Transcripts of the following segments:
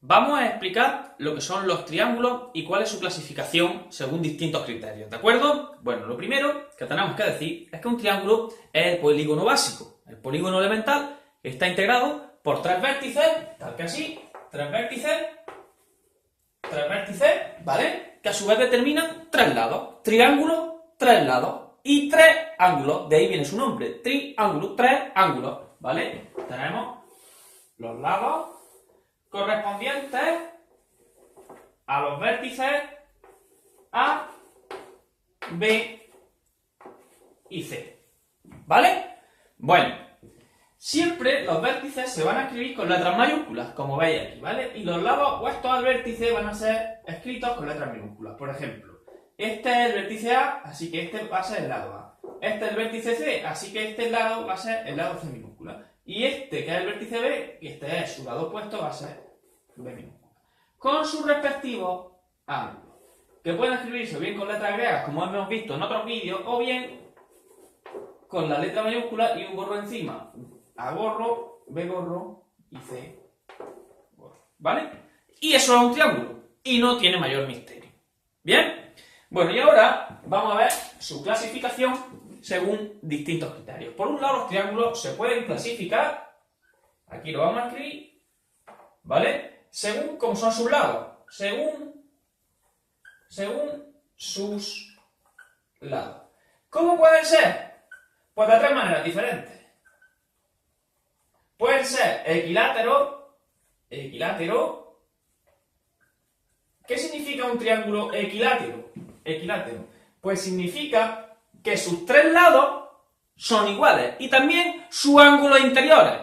Vamos a explicar lo que son los triángulos y cuál es su clasificación según distintos criterios, ¿de acuerdo? Bueno, lo primero que tenemos que decir es que un triángulo es el polígono básico. El polígono elemental está integrado por tres vértices, tal que así, tres vértices, ¿vale? Que a su vez determinan tres lados. Triángulo, tres lados. Y tres ángulos, de ahí viene su nombre. Triángulo, tres ángulos, ¿vale? Tenemos los lados correspondientes a los vértices A, B y C. ¿Vale? Bueno, siempre los vértices se van a escribir con letras mayúsculas, como veis aquí, ¿vale? Y los lados opuestos al vértice van a ser escritos con letras minúsculas. Por ejemplo, este es el vértice A, así que este va a ser el lado A. Este es el vértice C, así que este lado va a ser el lado C minúscula. Y este, que es el vértice B, y este es su lado opuesto, va a ser B minúscula. Con sus respectivos ángulos, que pueden escribirse bien con letras griegas, como hemos visto en otros vídeos, o bien con la letra mayúscula y un gorro encima. A gorro, B gorro y C gorro. ¿Vale? Y eso es un triángulo. Y no tiene mayor misterio. ¿Bien? Bueno, y ahora vamos a ver su clasificación según distintos criterios. Por un lado, los triángulos se pueden clasificar, aquí lo vamos a escribir, ¿vale? Según cómo son sus lados, según sus lados. ¿Cómo pueden ser? Pues de tres maneras diferentes. Pueden ser equiláteros. ¿Qué significa un triángulo equilátero? Pues significa que sus tres lados son iguales y también sus ángulos interiores.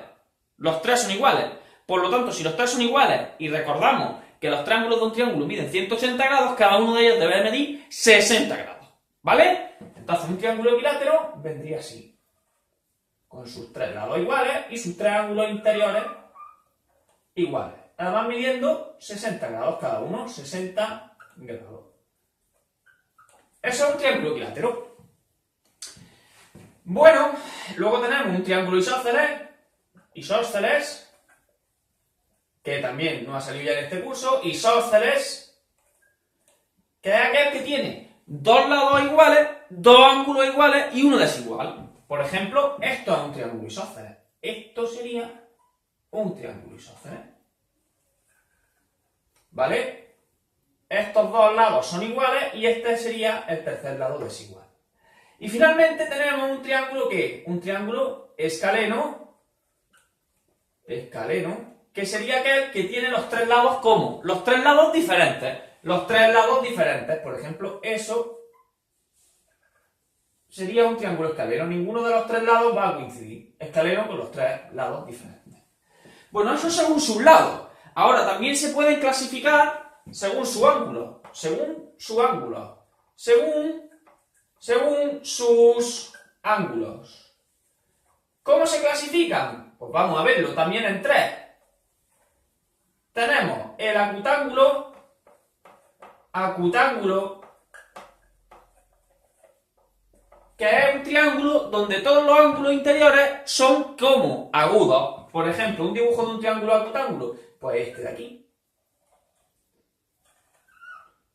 Los tres son iguales. Por lo tanto, si los tres son iguales y recordamos que los triángulos de un triángulo miden 180 grados, cada uno de ellos debe medir 60 grados. ¿Vale? Entonces, un triángulo equilátero vendría así, con sus tres lados iguales y sus tres ángulos interiores iguales. Además, midiendo 60 grados cada uno, 60 grados. Eso es un triángulo equilátero. Bueno, luego tenemos un triángulo isósceles, que también nos ha salido ya en este curso, isósceles, que es aquel que tiene dos lados iguales, dos ángulos iguales y uno desigual. Por ejemplo, esto es un triángulo isósceles. Esto sería un triángulo isósceles. ¿Vale? Estos dos lados son iguales y este sería el tercer lado desigual. Y finalmente tenemos un triángulo ¿qué? Un triángulo escaleno, que sería aquel que tiene los tres lados ¿cómo? Los tres lados diferentes. Por ejemplo, eso sería un triángulo escaleno. Ninguno de los tres lados va a coincidir. Escaleno con los tres lados diferentes. Bueno, eso según sus lados. Ahora, también se pueden clasificar según su ángulo. Según sus ángulos. ¿Cómo se clasifican? Pues vamos a verlo también en tres. Tenemos el acutángulo, que es un triángulo donde todos los ángulos interiores son como agudos. Por ejemplo, un dibujo de un triángulo acutángulo, pues este de aquí.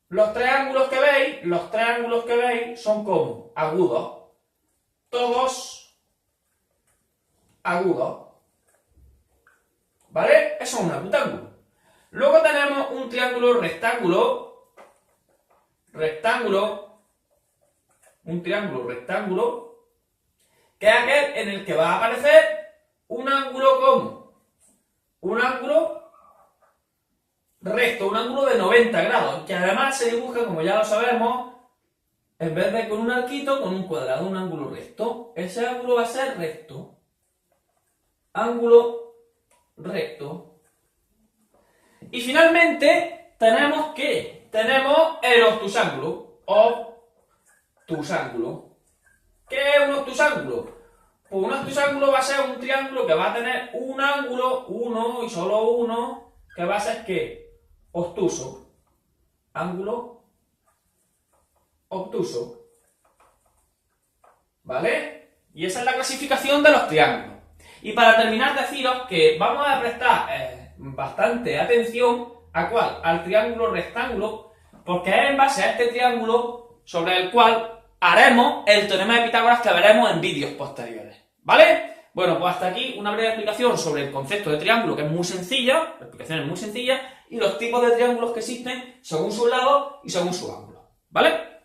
Los tres ángulos que veis son como agudos. Todos agudos. ¿Vale? Eso es un acutángulo. Luego tenemos un triángulo rectángulo. Un triángulo rectángulo, que es aquel en el que va a aparecer un ángulo como un ángulo recto, un ángulo de 90 grados, que además se dibuja, como ya lo sabemos, en vez de con un arquito, con un cuadrado, un ángulo recto. Ese ángulo va a ser recto. Ángulo recto. Y finalmente, tenemos ¿qué? Tenemos el obtusángulo. ¿Qué es un obtusángulo? Pues un obtusángulo va a ser un triángulo que va a tener un ángulo, uno y solo uno, que va a ser ¿qué? Obtuso. Ángulo obtuso. ¿Vale? Y esa es la clasificación de los triángulos. Y para terminar, deciros que vamos a prestar bastante atención ¿a cuál? Al triángulo rectángulo, porque es en base a este triángulo sobre el cual haremos el teorema de Pitágoras que veremos en vídeos posteriores, ¿vale? Bueno, pues hasta aquí una breve explicación sobre el concepto de triángulo, que es muy sencilla, la explicación es muy sencilla, y los tipos de triángulos que existen según su lado y según su ángulo, ¿vale?